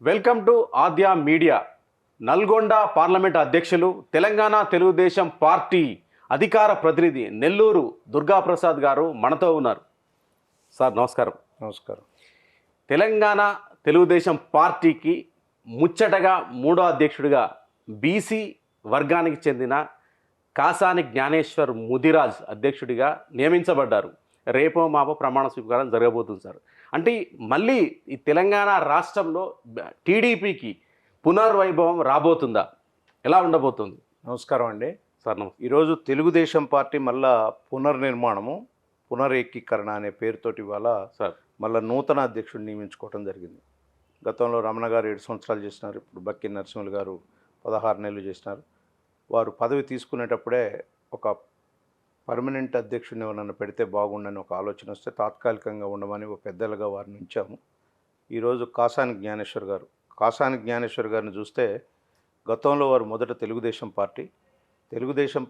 Welcome to Aadya media. Nalgonda parliament అధ్యక్షులు, Telangana Telugu Desam party అధికార ప్రతినిధి నెల్లూరు దుర్గాప్రసాద్ గారు మనతో ఉన్నారు. సార్ నమస్కారం. నమస్కారం. తెలంగాణ తెలుగుదేశం పార్టీకి ముచ్చటగా మూడో అధ్యక్షుడిగా బీసీ వర్గానికి చెందిన కాసాని జ్ఞానేశ్వర్ ముదిరాజ్ అధ్యక్షుడిగా నియమించబడ్డారు. రేపో మాపో ప్రమాణ స్వీకారం జరగబోతుంది సార్. అంటే మళ్ళీ ఈ తెలంగాణ రాష్ట్రంలో టీడీపీకి పునర్వైభవం రాబోతుందా? ఎలా ఉండబోతుంది? నమస్కారం అండి. సార్ నమస్తే. ఈరోజు తెలుగుదేశం పార్టీ మళ్ళా పునర్నిర్మాణము, పునరేకీకరణ అనే పేరుతోటి ఇవాళ సార్ మళ్ళీ నూతన అధ్యక్షుడిని నియమించుకోవడం జరిగింది. గతంలో రమణ గారు 7 సంవత్సరాలు చేసినారు. ఇప్పుడు బక్కి నరసింహులు గారు 16 నెలలు చేసినారు. వారు పదవి తీసుకునేటప్పుడే ఒక పర్మనెంట్ అధ్యక్షుడిని ఎవరన్నా పెడితే బాగుండని ఒక ఆలోచన వస్తే తాత్కాలికంగా ఉండమని ఒక పెద్దలుగా వారిని ఉంచాము. ఈరోజు కాసాని జ్ఞానేశ్వర్ గారిని చూస్తే గతంలో వారు మొదట తెలుగుదేశం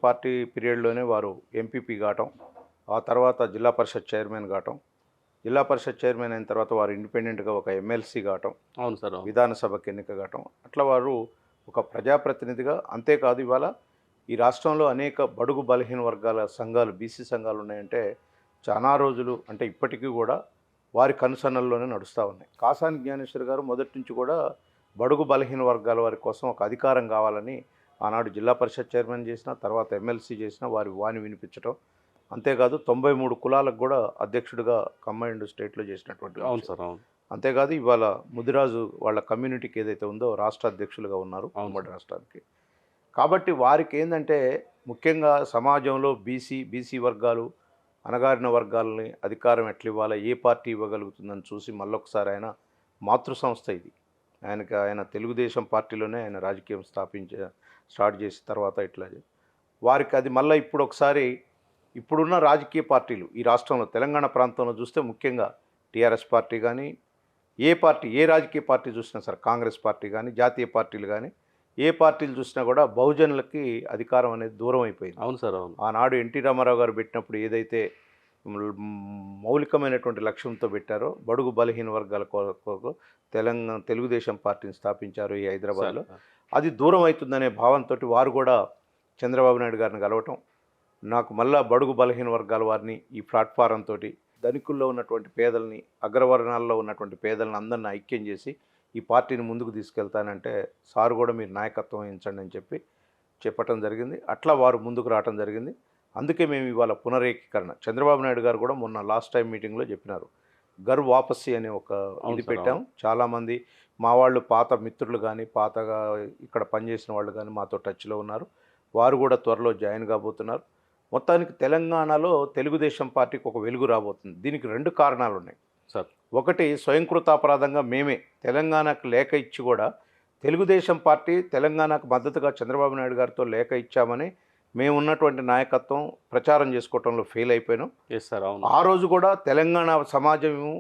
పార్టీ పీరియడ్లోనే వారు ఎంపీపీ కావటం, ఆ తర్వాత జిల్లా పరిషత్ చైర్మన్ కావటం, జిల్లా పరిషత్ చైర్మన్ అయిన తర్వాత వారు ఇండిపెండెంట్గా ఒక ఎమ్మెల్సీ కావటం, అవును సార్, విధానసభకు ఎన్నిక కావటం, అట్లా వారు ఒక ప్రజాప్రతినిధిగా. అంతేకాదు ఇవాళ ఈ రాష్ట్రంలో అనేక బడుగు బలహీన వర్గాల సంఘాలు, బీసీ సంఘాలు ఉన్నాయంటే చాలా రోజులు అంటే ఇప్పటికీ కూడా వారి కనుసన్నల్లోనే నడుస్తూ ఉన్నాయి. కాసాని జ్ఞానేశ్వర్ గారు మొదటి నుంచి కూడా బడుగు బలహీన వర్గాల వారి కోసం ఒక అధికారం కావాలని ఆనాడు జిల్లా పరిషత్ చైర్మన్ చేసిన, తర్వాత ఎమ్మెల్సీ చేసిన, వారి వాణి వినిపించడం. అంతేకాదు 93 కులాలకు కూడా అధ్యక్షుడిగా కంబైన్డ్ స్టేట్లో చేసినటువంటి. అవును సార్, అవును. అంతేకాదు ఇవాళ ముదిరాజు వాళ్ళ కమ్యూనిటీకి ఏదైతే ఉందో రాష్ట్ర అధ్యక్షులుగా ఉన్నారు ఉమ్మడి రాష్ట్రానికి. కాబట్టి వారికి ఏంటంటే ముఖ్యంగా సమాజంలో బీసీ వర్గాలు, అణగారిన వర్గాలని అధికారం ఎట్లా ఇవ్వాలా, ఏ పార్టీ ఇవ్వగలుగుతుందని చూసి మళ్ళొకసారి ఆయన మాతృ సంస్థ ఇది. ఆయన తెలుగుదేశం పార్టీలోనే ఆయన రాజకీయం స్టార్ట్ చేసిన తర్వాత ఇట్లా వారికి అది మళ్ళీ ఇప్పుడు ఒకసారి ఇప్పుడున్న రాజకీయ పార్టీలు ఈ రాష్ట్రంలో తెలంగాణ ప్రాంతంలో చూస్తే ముఖ్యంగా టీఆర్ఎస్ పార్టీ కానీ, ఏ రాజకీయ పార్టీ చూసినా సరే, కాంగ్రెస్ పార్టీ కానీ, జాతీయ పార్టీలు కానీ, ఏ పార్టీలు చూసినా కూడా బహుజనులకి అధికారం అనేది దూరం అయిపోయింది. అవును సార్, అవును. ఆనాడు ఎన్టీ రామారావు గారు పెట్టినప్పుడు ఏదైతే మౌలికమైనటువంటి లక్ష్యంతో పెట్టారో బడుగు బలహీన వర్గాల కొరకు తెలుగుదేశం పార్టీని స్థాపించారు ఈ హైదరాబాద్లో. అది దూరం అవుతుందనే భావంతో వారు కూడా చంద్రబాబు నాయుడు గారిని కలవటం, నాకు మళ్ళా బడుగు బలహీన వర్గాల వారిని ఈ ప్లాట్ఫారం తోటి ధనికుల్లో ఉన్నటువంటి పేదల్ని, అగ్రవర్ణాల్లో ఉన్నటువంటి పేదలను అందరిని ఐక్యం చేసి ఈ పార్టీని ముందుకు తీసుకెళ్తానంటే సార్ కూడా మీరు నాయకత్వం వహించండి అని చెప్పటం జరిగింది. అట్లా వారు ముందుకు రావటం జరిగింది. అందుకే మేము ఇవాళ పునరేకీకరణ, చంద్రబాబు నాయుడు గారు కూడా మొన్న లాస్ట్ టైం మీటింగ్లో చెప్పినారు, గర్ వాపస్సి అనే ఒక ఇది పెట్టాం. చాలామంది మా వాళ్ళు పాత మిత్రులు కానీ, పాతగా ఇక్కడ పనిచేసిన వాళ్ళు కానీ మాతో టచ్లో ఉన్నారు. వారు కూడా త్వరలో జాయిన్ కాబోతున్నారు. మొత్తానికి తెలంగాణలో తెలుగుదేశం పార్టీకి ఒక వెలుగు రాబోతుంది. దీనికి 2 కారణాలు ఉన్నాయి సార్. ఒకటి, స్వయంకృతాపరాధంగా మేమే తెలంగాణకు లేఖ ఇచ్చి కూడా తెలుగుదేశం పార్టీ తెలంగాణకు మద్దతుగా చంద్రబాబు నాయుడు గారితో లేఖ ఇచ్చామని మేము ఉన్నటువంటి నాయకత్వం ప్రచారం చేసుకోవటంలో ఫెయిల్ అయిపోయినాం. ఆ రోజు కూడా తెలంగాణ సమాజము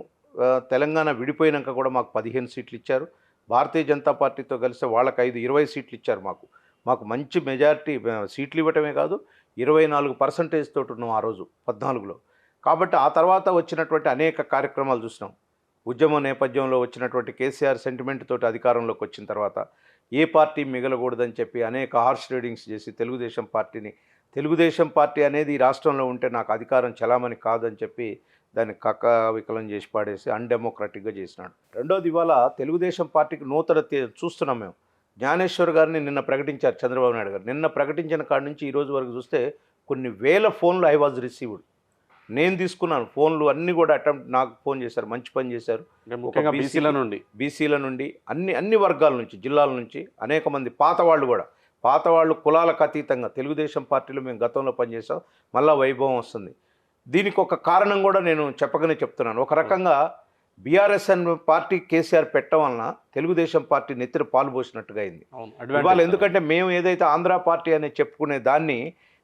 తెలంగాణ విడిపోయినాక కూడా మాకు 15 సీట్లు ఇచ్చారు. భారతీయ జనతా పార్టీతో కలిస్తే వాళ్ళకి 20 సీట్లు ఇచ్చారు. మాకు మంచి మెజారిటీ సీట్లు ఇవ్వటమే కాదు, 24% తోటి ఉన్నాం ఆ రోజు 14లో. కాబట్టి ఆ తర్వాత వచ్చినటువంటి అనేక కార్యక్రమాలు చూసినాం. ఉద్యమ నేపథ్యంలో వచ్చినటువంటి కేసీఆర్ సెంటిమెంట్ తోటి అధికారంలోకి వచ్చిన తర్వాత ఏ పార్టీ మిగలకూడదని చెప్పి అనేక హార్ష్ రీడింగ్స్ చేసి తెలుగుదేశం పార్టీ అనేది ఈ రాష్ట్రంలో ఉంటే నాకు అధికారం చలామణి కాదని చెప్పి దాన్ని కక్కవికలం చేసి పాడేసి అన్డెమోక్రటిక్గా చేసినాడు. రెండోది, ఇవాళ తెలుగుదేశం పార్టీకి నూతన చూస్తున్నాం మేము. జ్ఞానేశ్వర్ గారిని నిన్న ప్రకటించారు చంద్రబాబు నాయుడు గారు. నిన్న ప్రకటించిన కాడి నుంచి ఈరోజు వరకు చూస్తే కొన్ని వేల ఫోన్లు ఐ వాజ్ రిసీవ్డ్. నేను తీసుకున్నాను ఫోన్లు అన్నీ కూడా నాకు ఫోన్ చేశారు, మంచి పని చేశారు. బీసీల నుండి అన్ని వర్గాల నుంచి, జిల్లాల నుంచి అనేక మంది పాత వాళ్ళు కులాలకు అతీతంగా తెలుగుదేశం పార్టీలో మేము గతంలో పనిచేసాం, మళ్ళా వైభవం వస్తుంది. దీనికి ఒక కారణం కూడా నేను చెప్తున్నాను. ఒక రకంగా బీఆర్ఎస్ అనే పార్టీ కేసీఆర్ పెట్టడం వలన తెలుగుదేశం పార్టీ నెత్తిన పాలు పోసినట్టుగా అయింది ఇవాళ. ఎందుకంటే మేము ఏదైతే ఆంధ్ర పార్టీ అని చెప్పుకునే దాన్ని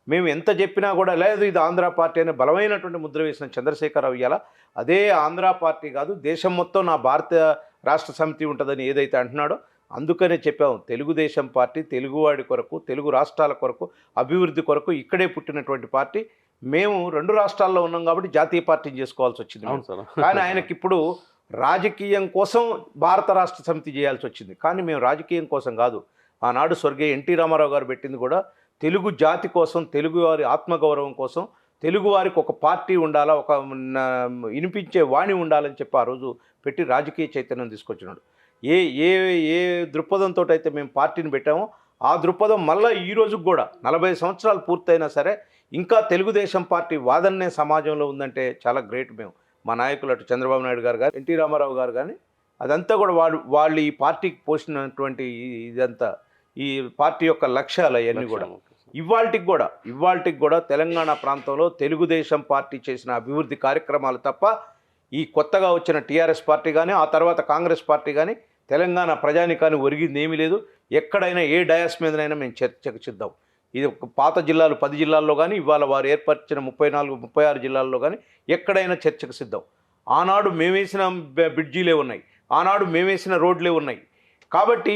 మేము ఎంత చెప్పినా కూడా లేదు ఇది ఆంధ్ర పార్టీ అనే బలమైనటువంటి ముద్ర వేసిన చంద్రశేఖరరావు ఇవాళ అదే ఆంధ్ర పార్టీ కాదు, దేశం మొత్తం నా భారత రాష్ట్ర సమితి ఉంటుందని ఏదైతే అంటున్నాడో అందుకనే చెప్పాము, తెలుగుదేశం పార్టీ తెలుగువాడి కొరకు, తెలుగు రాష్ట్రాల కొరకు, అభివృద్ధి కొరకు ఇక్కడే పుట్టినటువంటి పార్టీ. మేము 2 రాష్ట్రాల్లో ఉన్నాం కాబట్టి జాతీయ పార్టీని చేసుకోవాల్సి వచ్చింది. కానీ ఆయనకి ఇప్పుడు రాజకీయం కోసం భారత రాష్ట్ర సమితి చేయాల్సి వచ్చింది. కానీ మేము రాజకీయం కోసం కాదు. ఆనాడు స్వర్గీయ ఎన్టీ రామారావు గారు పెట్టింది కూడా తెలుగు జాతి కోసం, తెలుగువారి ఆత్మగౌరవం కోసం, తెలుగువారికి ఒక పార్టీ ఉండాలా, ఒక వినిపించే వాణి ఉండాలని చెప్పి ఆ రోజు పెట్టి రాజకీయ చైతన్యం తీసుకొచ్చినాడు. ఏ ఏ ఏ దృక్పథంతో అయితే మేము పార్టీని పెట్టామో ఆ దృక్పథం మళ్ళీ ఈ రోజుకి కూడా 40 సంవత్సరాలు పూర్తయినా సరే ఇంకా తెలుగుదేశం పార్టీ వాదననే సమాజంలో ఉందంటే చాలా గ్రేట్. మేము మా నాయకులు అటు చంద్రబాబు నాయుడు గారు కానీ, ఎన్టీ రామారావు గారు కానీ, అదంతా కూడా వాళ్ళు ఈ పార్టీకి పోసినటువంటి ఇదంతా ఈ పార్టీ యొక్క లక్ష్యాలు అవన్నీ కూడా ఇవాళటికి కూడా తెలంగాణ ప్రాంతంలో తెలుగుదేశం పార్టీ చేసిన అభివృద్ధి కార్యక్రమాలు తప్ప ఈ కొత్తగా వచ్చిన టీఆర్ఎస్ పార్టీ కానీ, ఆ తర్వాత కాంగ్రెస్ పార్టీ కానీ తెలంగాణ ప్రజానికాన్ని ఒరిగింది ఏమీ లేదు. ఎక్కడైనా ఏ డయాస్ మీదనైనా మేము చర్చకు సిద్ధం. ఇది పాత జిల్లాలు 10 జిల్లాల్లో కానీ, ఇవాళ వారు ఏర్పరిచిన 34, 36 జిల్లాల్లో కానీ ఎక్కడైనా చర్చకు సిద్ధం. ఆనాడు మేమేసిన బ్రిడ్జీలే ఉన్నాయి, ఆనాడు మేమేసిన రోడ్లే ఉన్నాయి. కాబట్టి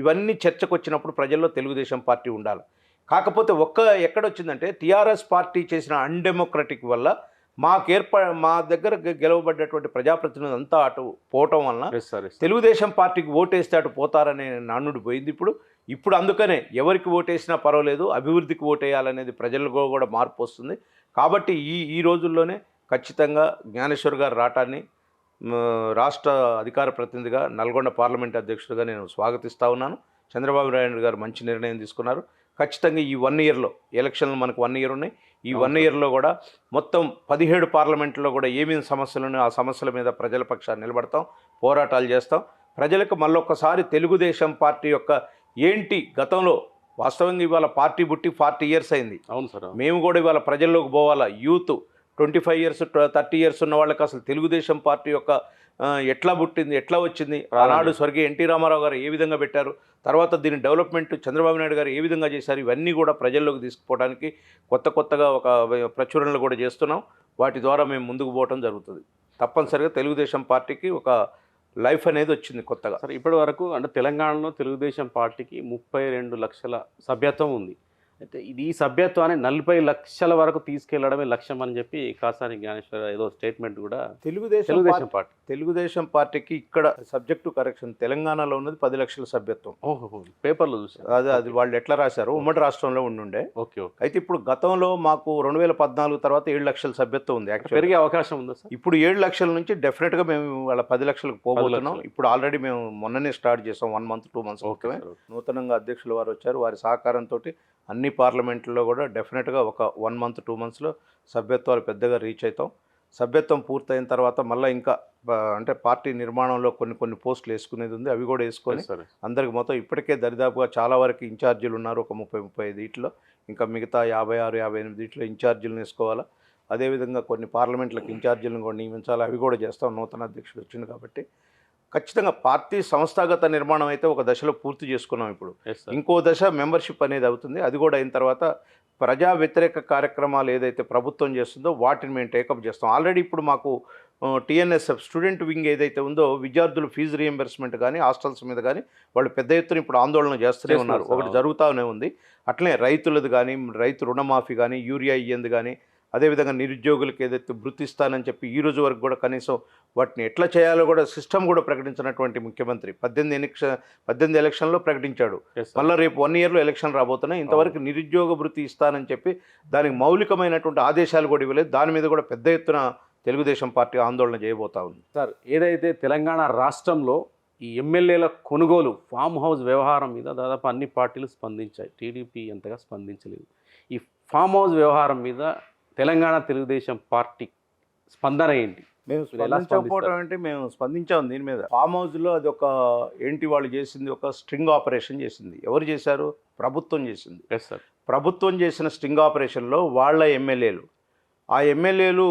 ఇవన్నీ చర్చకు వచ్చినప్పుడు ప్రజల్లో తెలుగుదేశం పార్టీ ఉండాలి. కాకపోతే ఎక్కడొచ్చిందంటే టీఆర్ఎస్ పార్టీ చేసిన అన్డెమోక్రటిక్ వల్ల మా దగ్గర గెలవబడ్డటువంటి ప్రజాప్రతినిధులు అంతా అటు పోవటం వలన తెలుగుదేశం పార్టీకి ఓటేస్తే అటు పోతారనే నానుడు పోయింది. ఇప్పుడు అందుకనే ఎవరికి ఓటేసినా పర్వాలేదు, అభివృద్ధికి ఓటేయాలనేది ప్రజల్లో కూడా మార్పు వస్తుంది. కాబట్టి ఈ రోజుల్లోనే ఖచ్చితంగా జ్ఞానేశ్వర్ గారు రావటాన్ని రాష్ట్ర అధికార ప్రతినిధిగా, నల్గొండ పార్లమెంట్ అధ్యక్షుడిగా నేను స్వాగతిస్తూ ఉన్నాను. చంద్రబాబు నాయుడు గారు మంచి నిర్ణయం తీసుకున్నారు. ఖచ్చితంగా ఈ 1 ఇయర్లో ఎలక్షన్లు మనకు 1 ఇయర్ ఉన్నాయి. ఈ 1 ఇయర్లో కూడా మొత్తం 17 పార్లమెంట్లో కూడా ఏమేమి సమస్యలు ఉన్నాయో ఆ సమస్యల మీద ప్రజల పక్షాన్ని నిలబడతాం, పోరాటాలు చేస్తాం. ప్రజలకు మళ్ళొక్కసారి తెలుగుదేశం పార్టీ యొక్క ఏంటి గతంలో వాస్తవంగా ఇవాళ పార్టీ పుట్టి 40 ఇయర్స్ అయింది. అవును సార్. మేము కూడా ఇవాళ ప్రజల్లోకి పోవాలా. యూత్ 25 ఇయర్స్ 30 ఇయర్స్ ఉన్న వాళ్ళకి అసలు తెలుగుదేశం పార్టీ యొక్క ఎట్లా పుట్టింది, ఎట్లా వచ్చింది, ఆనాడు స్వర్గీయ ఎన్టీ రామారావు గారు ఏ విధంగా పెట్టారు, తర్వాత దీని డెవలప్మెంట్ చంద్రబాబు నాయుడు గారు ఏ విధంగా చేశారు, ఇవన్నీ కూడా ప్రజల్లోకి తీసుకుపోవడానికి కొత్తగా ఒక ప్రచురణలు కూడా చేస్తున్నాం. వాటి ద్వారా మేము ముందుకు పోవడం జరుగుతుంది. తప్పనిసరిగా తెలుగుదేశం పార్టీకి ఒక లైఫ్ అనేది వచ్చింది కొత్తగా. సరే, ఇప్పటి వరకు అంటే తెలంగాణలో తెలుగుదేశం పార్టీకి 32 లక్షల సభ్యత్వం ఉంది. అయితే ఈ సభ్యత్వాన్ని 40 లక్షల వరకు తీసుకెళ్లడమే లక్ష్యం అని చెప్పి కాసాని జ్ఞానేశ్వర ఏదో స్టేట్మెంట్ కూడా తెలుగుదేశం పార్టీకి ఇక్కడ సబ్జెక్టు కరెక్షన్ తెలంగాణలో ఉన్నది 10 లక్షల సభ్యత్వం. పేపర్లో చూసారు. అది వాళ్ళు ఎట్లా రాశారు, ఉమ్మడి రాష్ట్రంలో ఉండుండే. ఓకే. అయితే ఇప్పుడు గతంలో మాకు 2014 తర్వాత 7 లక్షల సభ్యత్వం ఉంది. పెరిగే అవకాశం ఉందా సార్? ఇప్పుడు 7 లక్షల నుంచి డెఫినెట్గా మేము వాళ్ళ 10 లక్షలకు పోబోతున్నాం. ఇప్పుడు ఆల్రెడీ మేము మొన్ననే స్టార్ట్ చేసాం. 1 మంత్ 2 మంత్స్ క్రితమే నూతనంగా అధ్యక్షులు వారు వచ్చారు. వారి సహకారంతో అన్ని పార్లమెంట్లో కూడా డెఫినెట్గా ఒక 1 మంత్ 2 మంత్స్లో సభ్యత్వాలు పెద్దగా రీచ్ అవుతాం. సభ్యత్వం పూర్తయిన తర్వాత మళ్ళీ ఇంకా అంటే పార్టీ నిర్మాణంలో కొన్ని పోస్టులు వేసుకునేది ఉంది. అవి కూడా వేసుకొని అందరికి మొత్తం ఇప్పటికే దరిదాపుగా చాలా వరకు ఇన్ఛార్జీలు ఉన్నారు. ఒక 30-35 ఇట్లో ఇంకా మిగతా 56-58 ఇట్లో ఇన్ఛార్జీలను వేసుకోవాలా. అదేవిధంగా కొన్ని పార్లమెంట్లకు ఇన్ఛార్జీలను కూడా నియమించాలి. అవి కూడా చేస్తాం. నూతన అధ్యక్షుడు వచ్చింది కాబట్టి ఖచ్చితంగా పార్టీ సంస్థాగత నిర్మాణం అయితే ఒక దశలో పూర్తి చేసుకున్నాం. ఇప్పుడు ఇంకో దశ మెంబర్షిప్ అనేది అవుతుంది. అది కూడా అయిన తర్వాత ప్రజా వ్యతిరేక కార్యక్రమాలు ఏదైతే ప్రభుత్వం చేస్తుందో వాటిని మేము టేకప్ చేస్తాం. ఆల్రెడీ ఇప్పుడు మాకు టీఎన్ఎస్ఎఫ్ స్టూడెంట్ వింగ్ ఏదైతే ఉందో విద్యార్థులు ఫీజు రీఎంబర్స్మెంట్ కానీ హాస్టల్స్ మీద కానీ వాళ్ళు పెద్ద ఎత్తున ఇప్పుడు ఆందోళన చేస్తూనే ఉన్నారు. ఒకటి జరుగుతూనే ఉంది. అట్లనే రైతులది కానీ, రైతు రుణమాఫీ కానీ, యూరియా ఇయ్యంది కానీ, అదేవిధంగా నిరుద్యోగులకు ఏదైతే వృత్తి ఇస్తానని చెప్పి ఈ రోజు వరకు కూడా కనీసం వాటిని ఎట్లా చేయాలో కూడా సిస్టమ్ కూడా ప్రకటించినటువంటి ముఖ్యమంత్రి 18 ఎలక్షన్లో ప్రకటించాడు. మళ్ళీ రేపు 1 ఇయర్లో ఎలక్షన్ రాబోతున్నాయి. ఇంతవరకు నిరుద్యోగ వృత్తి ఇస్తానని చెప్పి దానికి మౌలికమైనటువంటి ఆదేశాలు కూడా ఇవ్వలేదు. దాని మీద కూడా పెద్ద ఎత్తున తెలుగుదేశం పార్టీ ఆందోళన చేయబోతా ఉంది. సార్, ఏదైతే తెలంగాణ రాష్ట్రంలో ఈ ఎమ్మెల్యేల కొనుగోలు ఫామ్ హౌస్ వ్యవహారం మీద దాదాపు అన్ని పార్టీలు స్పందించాయి. టీడీపీ ఎంతగా స్పందించలేదు. ఈ ఫామ్ హౌస్ వ్యవహారం మీద తెలంగాణ తెలుగుదేశం పార్టీ స్పందన ఏంటి? మేము స్పందించకపోవడం అంటే మేము స్పందించాము దీని మీద. ఫామ్ హౌస్లో అది ఒక ఏంటి వాళ్ళు చేసింది, ఒక స్ట్రింగ్ ఆపరేషన్ చేసింది. ఎవరు చేశారు? ప్రభుత్వం చేసింది. సార్, ప్రభుత్వం చేసిన స్ట్రింగ్ ఆపరేషన్లో వాళ్ళ ఎమ్మెల్యేలు, ఆ ఎమ్మెల్యేలు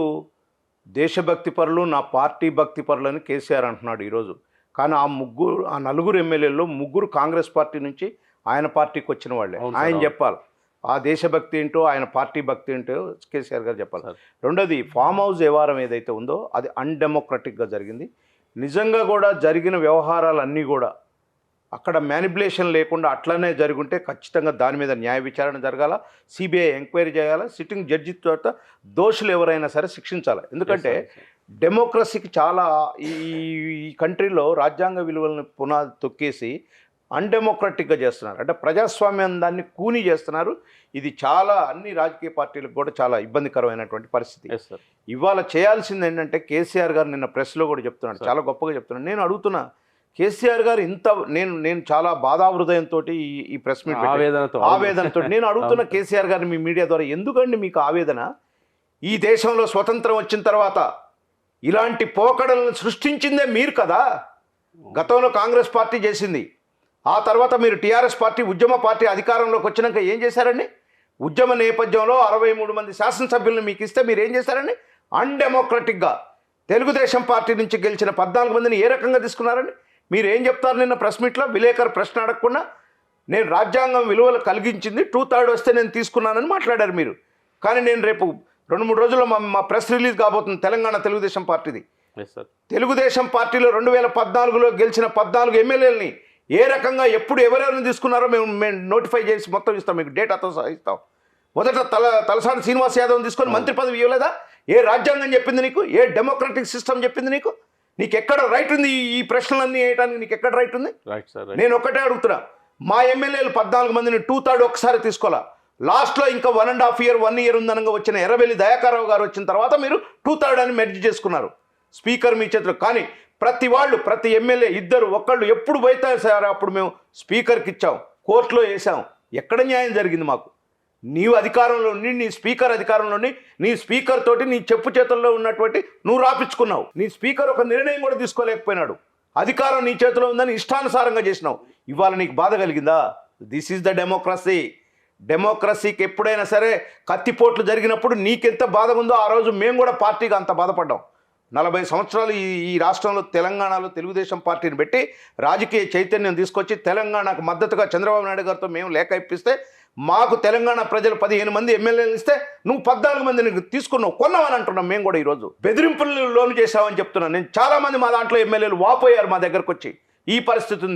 దేశభక్తి పరులు, నా పార్టీ భక్తి పరులు అని కేసీఆర్ అంటున్నాడు ఈరోజు. కానీ ఆ 4 ఎమ్మెల్యేల్లో 3 కాంగ్రెస్ పార్టీ నుంచి ఆయన పార్టీకి వచ్చిన వాళ్ళే. ఆయన చెప్పాలి ఆ దేశభక్తి ఏంటో, ఆయన పార్టీ భక్తి ఏంటో కేసీఆర్ గారు చెప్పాలి. రెండోది, ఫామ్ హౌస్ వ్యవహారం ఏదైతే ఉందో అది అన్డెమోక్రటిక్గా జరిగింది. నిజంగా కూడా జరిగిన వ్యవహారాలన్నీ కూడా అక్కడ మ్యానిపులేషన్ లేకుండా అట్లనే జరుగుంటే ఖచ్చితంగా దాని మీద న్యాయ విచారణ జరగాల, సిబిఐ ఎంక్వైరీ చేయాలి, సిట్టింగ్ జడ్జి తర్వాత దోషులు ఎవరైనా సరే శిక్షించాలి. ఎందుకంటే డెమోక్రసీకి చాలా ఈ ఈ కంట్రీలో రాజ్యాంగ విలువలను పునాది తొక్కేసి అన్డెమోక్రటిక్గా చేస్తున్నారు. అంటే ప్రజాస్వామ్యం దాన్ని కూని చేస్తున్నారు. ఇది చాలా అన్ని రాజకీయ పార్టీలకు కూడా చాలా ఇబ్బందికరమైనటువంటి పరిస్థితి. Yes sir. ఇవాళ చేయాల్సింది ఏంటంటే కేసీఆర్ గారు నిన్న ప్రెస్లో కూడా చెప్తున్నాడు, చాలా గొప్పగా చెప్తున్నాడు. నేను అడుగుతున్నా, కేసీఆర్ గారు ఇంత నేను చాలా బాధాహృదయంతో ఈ ప్రెస్ మీట్ ఆవేదనతో నేను అడుగుతున్న కేసీఆర్ గారిని మీ మీడియా ద్వారా, ఎందుకండి మీకు ఆవేదన? ఈ దేశంలో స్వతంత్రం వచ్చిన తర్వాత ఇలాంటి పోకడలను సృష్టించిందే మీరు కదా. గతంలో కాంగ్రెస్ పార్టీ చేసింది, ఆ తర్వాత మీరు టీఆర్ఎస్ పార్టీ ఉద్యమ పార్టీ అధికారంలోకి వచ్చినాక ఏం చేశారండి? ఉద్యమ నేపథ్యంలో 63 మంది శాసనసభ్యులను మీకు ఇస్తే మీరు ఏం చేశారండి? అన్డెమోక్రటిక్గా తెలుగుదేశం పార్టీ నుంచి గెలిచిన 14 మందిని ఏ రకంగా తీసుకున్నారండి? మీరు ఏం చెప్తారు? నిన్న ప్రెస్ మీట్లో విలేకరు ప్రశ్న అడగకుండా నేను రాజ్యాంగం విలువలు కలిగించింది 2/3 వస్తే నేను తీసుకున్నానని మాట్లాడారు మీరు. కానీ నేను రేపు 2-3 రోజుల్లో మా ప్రెస్ రిలీజ్ కాబోతుంది తెలంగాణ తెలుగుదేశం పార్టీది. తెలుగుదేశం పార్టీలో 2014లో గెలిచిన 14 ఎమ్మెల్యేలని ఏ రకంగా ఎప్పుడు ఎవరెవరిని తీసుకున్నారో మేము నోటిఫై చేసి మొత్తం ఇస్తాం, మీకు డేటాతో సహా ఇస్తాం. మొదట తలసాని శ్రీనివాస్ యాదవ్ని తీసుకొని మంత్రి పదవి ఇవ్వలేదా? ఏ రాజ్యాంగం చెప్పింది నీకు? ఏ డెమోక్రటిక్ సిస్టమ్ చెప్పింది నీకు? నీకు ఎక్కడ రైట్ ఉంది ఈ ప్రశ్నలన్నీ వేయడానికి? నీకు ఎక్కడ రైట్ ఉంది? నేను ఒక్కటే అడుగుతున్నా, మా ఎమ్మెల్యేలు 14 మందిని 2/3 ఒకసారి తీసుకోవాలా. లాస్ట్లో ఇంకా 1.5 year 1 year ఉందనగా వచ్చిన ఎర్రబెల్లి దయాకర్రావు గారు వచ్చిన తర్వాత మీరు 2/3 అని మెర్జ్ చేసుకున్నారు. స్పీకర్ మీ చేతిలో. కానీ ప్రతి ఎమ్మెల్యే ఇద్దరు ఒకళ్ళు ఎప్పుడు పోతే సార్ అప్పుడు మేము స్పీకర్కి ఇచ్చాం, కోర్టులో వేసాం. ఎక్కడ న్యాయం జరిగింది మాకు? నీవు అధికారంలో ఉండి, నీ స్పీకర్ అధికారంలో ఉండి, నీ స్పీకర్ తోటి నీ చెప్పు చేతుల్లో ఉన్నటువంటి నువ్వు రాపించుకున్నావు. నీ స్పీకర్ ఒక నిర్ణయం కూడా తీసుకోలేకపోయినాడు. అధికారం నీ చేతిలో ఉందని ఇష్టానుసారంగా చేసినావు. ఇవాళ నీకు బాధ కలిగిందా? This is the democracy. డెమోక్రసీకి ఎప్పుడైనా సరే కత్తిపోట్లు జరిగినప్పుడు నీకెంత బాధ ఉందో ఆ రోజు మేము కూడా పార్టీగా అంత బాధపడ్డాం. 40 సంవత్సరాలు ఈ రాష్ట్రంలో తెలంగాణలో తెలుగుదేశం పార్టీని పెట్టి రాజకీయ చైతన్యం తీసుకొచ్చి తెలంగాణకు మద్దతుగా చంద్రబాబు నాయుడు గారితో మేము లేఖ ఇప్పిస్తే మాకు తెలంగాణ ప్రజలు 15 మంది ఎమ్మెల్యేలు ఇస్తే నువ్వు 14 మందిని తీసుకున్నావు, కొన్నావని అంటున్నాం. మేము కూడా ఈరోజు బెదిరింపులు లోను చేసామని చెప్తున్నాను. నేను చాలామంది మా దాంట్లో ఎమ్మెల్యేలు వాపోయారు మా దగ్గరకు వచ్చి, ఈ పరిస్థితి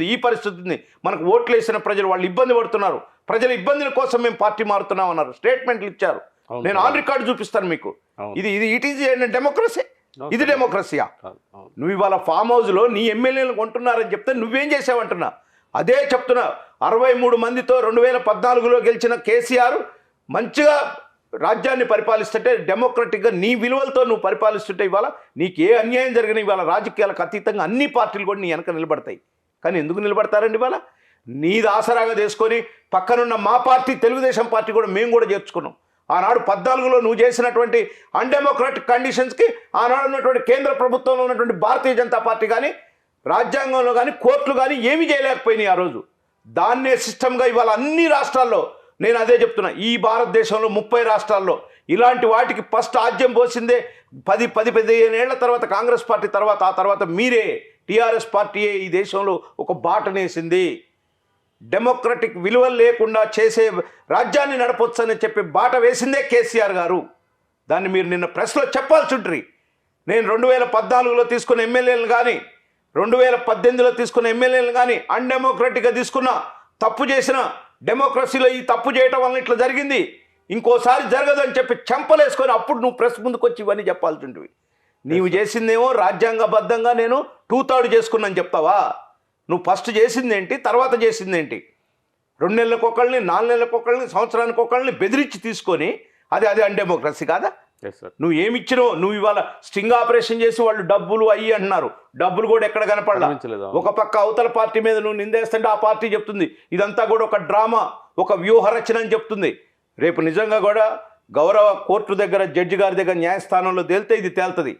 ఉంది, మనకు ఓట్లు వేసిన ప్రజలు వాళ్ళు ఇబ్బంది పడుతున్నారు, ప్రజల ఇబ్బందుల కోసం మేము పార్టీ మారుతున్నాం అన్నారు. స్టేట్మెంట్లు ఇచ్చారు. నేను ఆన్ రికార్డు చూపిస్తాను మీకు. It is democracy. ఇది డెమోక్రసీయా? నువ్వు ఇవాళ ఫామ్ హౌస్లో నీ ఎమ్మెల్యేలు కొంటున్నారని చెప్తే నువ్వేం చేసావంటున్నా. అదే చెప్తున్నా, 63 మందితో 2014లో గెలిచిన కేసీఆర్ మంచిగా రాజ్యాన్ని పరిపాలిస్తుంటే, డెమోక్రటిక్గా నీ విలువలతో నువ్వు పరిపాలిస్తుంటే ఇవాళ నీకు ఏ అన్యాయం జరిగినా ఇవాళ రాజకీయాలకు అతీతంగా అన్ని పార్టీలు కూడా నీ వెనక నిలబడతాయి. కానీ ఎందుకు నిలబడతారండి? ఇవాళ నీది ఆసరాగా చేసుకొని పక్కనున్న మా పార్టీ తెలుగుదేశం పార్టీ కూడా మేము కూడా చేర్చుకున్నాం. ఆనాడు 14లో నువ్వు చేసినటువంటి అన్డెమోక్రటిక్ కండిషన్స్కి ఆనాడు ఉన్నటువంటి కేంద్ర ప్రభుత్వంలో ఉన్నటువంటి భారతీయ జనతా పార్టీ కానీ రాజ్యాంగంలో కానీ కోర్టులు కానీ ఏమీ చేయలేకపోయినాయి ఆ రోజు. దాన్నే సిస్టమ్గా ఇవాళ అన్ని రాష్ట్రాల్లో, నేను అదే చెప్తున్నా, ఈ భారతదేశంలో 30 రాష్ట్రాల్లో ఇలాంటి వాటికి ఫస్ట్ ఆజ్యం పోసిందే 15 ఏళ్ల తర్వాత కాంగ్రెస్ పార్టీ తర్వాత, ఆ తర్వాత మీరే టీఆర్ఎస్ పార్టీయే ఈ దేశంలో ఒక బాటనేసింది. డెమోక్రటిక్ విలువలు లేకుండా చేసే రాజ్యాన్ని నడపొచ్చని చెప్పి బాట వేసిందే కేసీఆర్ గారు. దాన్ని మీరు నిన్న ప్రెస్లో చెప్పాల్సి ఉంటుంది. నేను 2014లో తీసుకున్న ఎమ్మెల్యేలు కానీ 2018లో తీసుకున్న ఎమ్మెల్యేలు కానీ అన్డెమోక్రటిక్గా తీసుకున్న, తప్పు చేసిన, డెమోక్రసీలో ఈ తప్పు చేయటం వల్ల ఇట్లా జరిగింది, ఇంకోసారి జరగదని చెప్పి చెంపలేసుకొని అప్పుడు నువ్వు ప్రెస్ ముందుకు వచ్చి ఇవన్నీ చెప్పాల్సి ఉంటుంది. నీవు చేసిందేమో రాజ్యాంగబద్ధంగా నేను 2/3 చేసుకున్నాను చెప్తావా? నువ్వు ఫస్ట్ చేసింది ఏంటి, తర్వాత చేసింది ఏంటి? 2 నెలలకు ఒకళ్ళని, 4 నెలలకు ఒకళ్ళని, సంవత్సరానికి ఒకళ్ళని బెదిరించి తీసుకొని అది అన్డెమోక్రసీ కాదా? నువ్వు ఏమి ఇచ్చినావు? నువ్వు ఇవాళ స్టింగ్ ఆపరేషన్ చేసి వాళ్ళు డబ్బులు అయ్యి అంటున్నారు. డబ్బులు కూడా ఎక్కడ కనపడలేదు. ఒక పక్క అవతల పార్టీ మీద నువ్వు నిందేస్తుంటే ఆ పార్టీ చెప్తుంది ఇదంతా కూడా ఒక డ్రామా, ఒక వ్యూహ రచన అని చెప్తుంది. రేపు నిజంగా కూడా గౌరవ కోర్టు దగ్గర, జడ్జి గారి దగ్గర, న్యాయస్థానంలో తేలితే ఇది తేలుతుంది.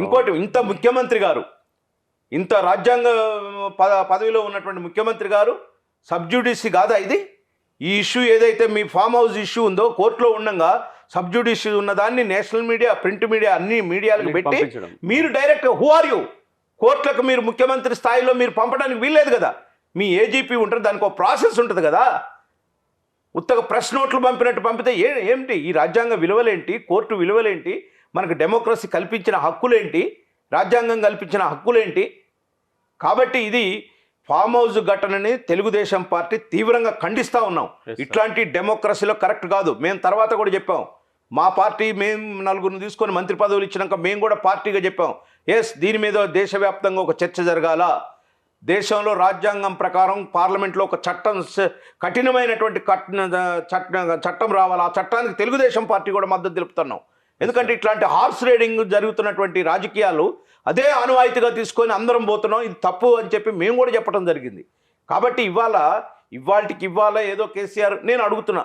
ఇంకోటి, ఇంత ముఖ్యమంత్రి గారు, ఇంత రాజ్యాంగ పదవిలో ఉన్నటువంటి ముఖ్యమంత్రి గారు సబ్జ్యుడిషి కాదా ఇది? ఈ ఇష్యూ ఏదైతే మీ ఫామ్ హౌస్ ఇష్యూ ఉందో కోర్టులో ఉండగా సబ్జ్యుడిషి ఉన్నదాన్ని నేషనల్ మీడియా, ప్రింట్ మీడియా, అన్ని మీడియాలకు పెట్టి మీరు డైరెక్ట్ హూ ఆర్ యూ? కోర్టులకు మీరు ముఖ్యమంత్రి స్థాయిలో మీరు పంపడానికి వీల్లేదు కదా. మీ ఏజీపీ ఉంటుంది, దానికి ఒక ప్రాసెస్ ఉంటుంది కదా. ఉత్తగా ప్రెస్ నోట్లు పంపినట్టు పంపితే ఏమిటి? ఈ రాజ్యాంగ విలువలేంటి? కోర్టు విలువలేంటి? మనకు డెమోక్రసీ కల్పించిన హక్కులేంటి? రాజ్యాంగం కల్పించిన హక్కులేంటి? కాబట్టి ఇది ఫామ్ హౌస్ ఘటనని తెలుగుదేశం పార్టీ తీవ్రంగా ఖండిస్తూ ఉన్నాం. ఇట్లాంటి డెమోక్రసీలో కరెక్ట్ కాదు. మేము తర్వాత కూడా చెప్పాం, మా పార్టీ మేము నలుగురిని తీసుకొని మంత్రి పదవులు ఇచ్చినాక మేము కూడా పార్టీగా చెప్పాం, ఎస్ దీని మీద దేశవ్యాప్తంగా ఒక చర్చ జరగాల, దేశంలో రాజ్యాంగం ప్రకారం పార్లమెంట్లో ఒక కఠినమైనటువంటి చట్టం రావాలి, ఆ చట్టానికి తెలుగుదేశం పార్టీ కూడా మద్దతు తెలుపుతున్నాం. ఎందుకంటే ఇట్లాంటి హార్స్ రైడింగ్ జరుగుతున్నటువంటి రాజకీయాలు అదే ఆనవాయితీగా తీసుకొని అందరం పోతున్నాం, ఇది తప్పు అని చెప్పి మేము కూడా చెప్పడం జరిగింది. కాబట్టి ఇవాళ ఏదో కేసీఆర్, నేను అడుగుతున్నా,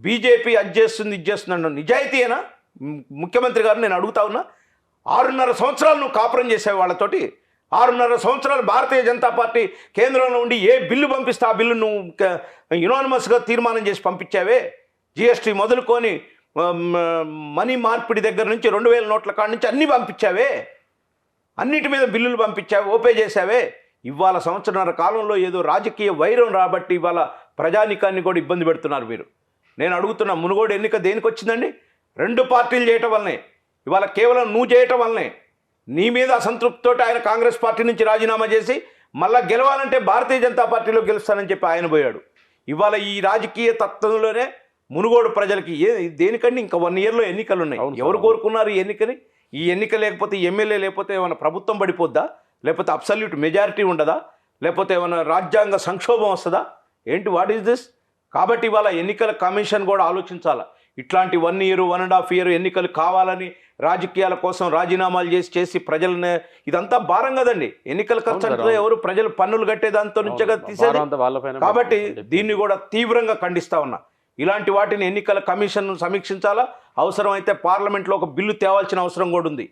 బీజేపీ అది చేస్తుంది ఇది చేస్తుంది, నిజాయితీయేనా ముఖ్యమంత్రి గారు? నేను అడుగుతా ఉన్నా, 6.5 సంవత్సరాలు నువ్వు కాపురం చేసావు వాళ్ళతోటి, 6.5 సంవత్సరాలు భారతీయ జనతా పార్టీ కేంద్రంలో ఉండి ఏ బిల్లు పంపిస్తే ఆ బిల్లు నువ్వు యునానిమస్గా తీర్మానం చేసి పంపించావే. జిఎస్టీ మొదలుకొని మనీ మార్పిడి దగ్గర నుంచి 2000 నోట్ల కాడి నుంచి అన్నీ పంపించావే, అన్నిటి మీద బిల్లులు పంపించావే, ఓపే చేసావే. ఇవాళ సంవత్సరాల కాలంలో ఏదో రాజకీయ వైరం రాబట్టి ఇవాళ ప్రజానికాన్ని కూడా ఇబ్బంది పెడుతున్నారు మీరు. నేను అడుగుతున్నా, మునుగోడు ఎన్నిక దేనికి వచ్చిందండి? 2 పార్టీలు చేయటం వల్లనే, ఇవాళ కేవలం నువ్వు చేయటం వల్లనే. నీ మీద అసంతృప్తితో ఆయన కాంగ్రెస్ పార్టీ నుంచి రాజీనామా చేసి మళ్ళా గెలవాలంటే భారతీయ జనతా పార్టీలో గెలుస్తానని చెప్పి ఆయన పోయాడు. ఇవాళ ఈ రాజకీయ తత్వంలోనే మునుగోడు ప్రజలకి దేనికండి ఇంకా 1 ఇయర్లో ఎన్నికలు ఉన్నాయి. ఎవరు కోరుకున్నారు ఈ ఎన్నికని? ఈ ఎన్నిక లేకపోతే ఎమ్మెల్యే లేకపోతే ఏమైనా ప్రభుత్వం పడిపోద్దా? లేకపోతే అబ్సల్యూట్ మెజారిటీ ఉండదా? లేకపోతే ఏమైనా రాజ్యాంగ సంక్షోభం వస్తుందా? ఏంటి, వాట్ ఈస్ దిస్? కాబట్టి ఇవాళ ఎన్నికల కమిషన్ కూడా ఆలోచించాలా. ఇట్లాంటి 1 ఇయర్ 1.5 ఇయర్ ఎన్నికలు కావాలని రాజకీయాల కోసం రాజీనామాలు చేసి ప్రజలనే, ఇదంతా భారం కదండి. ఎన్నికల ఖర్చు ఎవరు? ప్రజలు పన్నులు కట్టే దాంతో నుంచే కదా తీసేది. కాబట్టి దీన్ని కూడా తీవ్రంగా ఖండిస్తా ఉన్నా. ఇలాంటి వాటిని ఎన్నికల కమిషన్ సమీక్షించాలా, అవసరమైతే పార్లమెంట్లో ఒక బిల్లు తేవాల్సిన అవసరం కూడా ఉంది.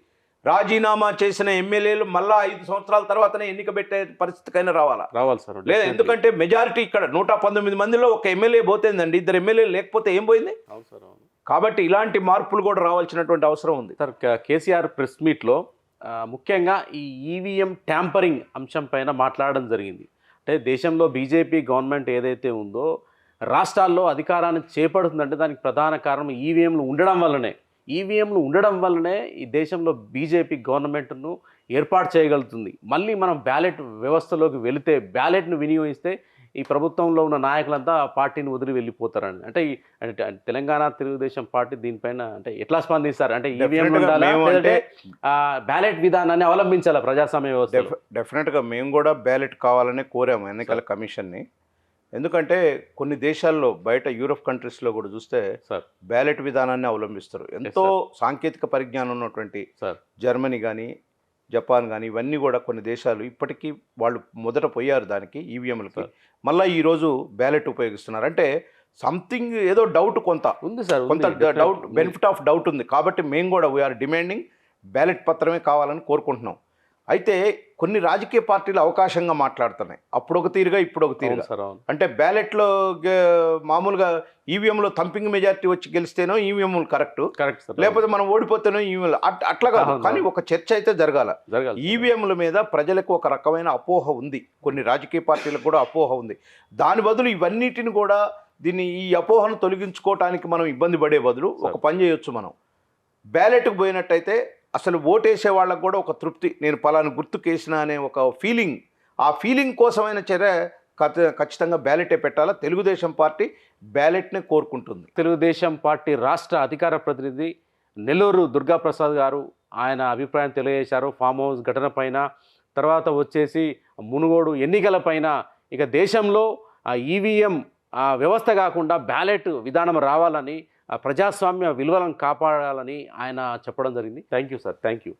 రాజీనామా చేసిన ఎమ్మెల్యేలు మళ్ళా 5 సంవత్సరాల తర్వాతనే ఎన్నిక పెట్టే పరిస్థితికైనా రావాలి సార్. లేదా ఎందుకంటే మెజారిటీ ఇక్కడ 119 మందిలో ఒక ఎమ్మెల్యే పోతేందండి, 2 ఎమ్మెల్యేలు లేకపోతే ఏం పోయింది? కాబట్టి ఇలాంటి మార్పులు కూడా రావాల్సినటువంటి అవసరం ఉంది సార్. కేసీఆర్ ప్రెస్ మీట్లో ముఖ్యంగా ఈ ఈవీఎం ట్యాంపరింగ్ అంశం పైన మాట్లాడడం జరిగింది. అంటే దేశంలో బీజేపీ గవర్నమెంట్ ఏదైతే ఉందో రాష్ట్రాల్లో అధికారాన్ని చేపడుతుందంటే దానికి ప్రధాన కారణం ఈవీఎంలు ఉండడం వల్లనే ఈ దేశంలో బీజేపీ గవర్నమెంట్ను ఏర్పాటు చేయగలుగుతుంది. మళ్ళీ మనం బ్యాలెట్ వ్యవస్థలోకి వెళితే, బ్యాలెట్ను వినియోగిస్తే ఈ ప్రభుత్వంలో ఉన్న నాయకులంతా పార్టీని వదిలి వెళ్ళిపోతారని. అంటే తెలంగాణ తెలుగుదేశం పార్టీ దీనిపైన అంటే ఎట్లా స్పందిస్తారు? అంటే ఈవీఎం ఉండాలంటే బ్యాలెట్ విధానాన్ని అవలంబించాలా ప్రజాస్వామ్య వ్యవస్థ? డెఫినెట్గా మేము కూడా బ్యాలెట్ కావాలని కోరాము ఎన్నికల కమిషన్ని. ఎందుకంటే కొన్ని దేశాల్లో, బయట యూరోప్ కంట్రీస్లో కూడా చూస్తే బ్యాలెట్ విధానాన్ని అవలంబిస్తారు. ఎంతో సాంకేతిక పరిజ్ఞానం ఉన్నటువంటి జర్మనీ కానీ, జపాన్ కానీ, ఇవన్నీ కూడా కొన్ని దేశాలు ఇప్పటికీ వాళ్ళు మొదట పోయారు దానికి, ఈవీఎంలకి. మళ్ళీ ఈరోజు బ్యాలెట్ ఉపయోగిస్తున్నారు. అంటే సంథింగ్ ఏదో డౌట్ కొంత ఉంది సార్, కొంత డౌట్, బెనిఫిట్ ఆఫ్ డౌట్ ఉంది. కాబట్టి మేము కూడా వీఆర్ డిమాండింగ్ బ్యాలెట్ పత్రమే కావాలని కోరుకుంటున్నాం. అయితే కొన్ని రాజకీయ పార్టీలు అవకాశంగా మాట్లాడుతున్నాయి, అప్పుడొక తీరుగా ఇప్పుడొక తీరుగా. అంటే బ్యాలెట్లో మామూలుగా ఈవీఎంలో థంపింగ్ మెజారిటీ వచ్చి గెలిస్తేనో ఈవీఎంలు కరెక్ట్, లేకపోతే మనం ఓడిపోతేనో ఈవీఎంలు అట్లా కాదు. కానీ ఒక చర్చ అయితే జరగాల. ఈవీఎంల మీద ప్రజలకు ఒక రకమైన అపోహ ఉంది, కొన్ని రాజకీయ పార్టీలకు కూడా అపోహ ఉంది. దాని బదులు ఇవన్నిటిని కూడా ఈ అపోహను తొలగించుకోవటానికి మనం ఇబ్బంది పడే బదులు ఒక పని చేయొచ్చు. మనం బ్యాలెట్కి పోయినట్టయితే అసలు ఓటేసే వాళ్ళకు కూడా ఒక తృప్తి, నేను పలాను గుర్తుకేసిన అనే ఒక ఫీలింగ్, ఆ ఫీలింగ్ కోసమైన చర్య ఖచ్చితంగా బ్యాలెటే పెట్టాలా. తెలుగుదేశం పార్టీ బ్యాలెట్నే కోరుకుంటుంది. తెలుగుదేశం పార్టీ రాష్ట్ర అధికార ప్రతినిధి నెల్లూరు దుర్గాప్రసాద్ గారు ఆయన అభిప్రాయం తెలియజేశారు ఫామ్ హౌస్ ఘటన పైన. తర్వాత వచ్చేసి మునుగోడు ఎన్నికల పైన. ఇక దేశంలో ఈవీఎం వ్యవస్థ కాకుండా బ్యాలెట్ విధానం రావాలని, ప్రజాస్వామ్య విలువలను కాపాడాలని ఆయన చెప్పడం జరిగింది. Thank you sir. Thank you.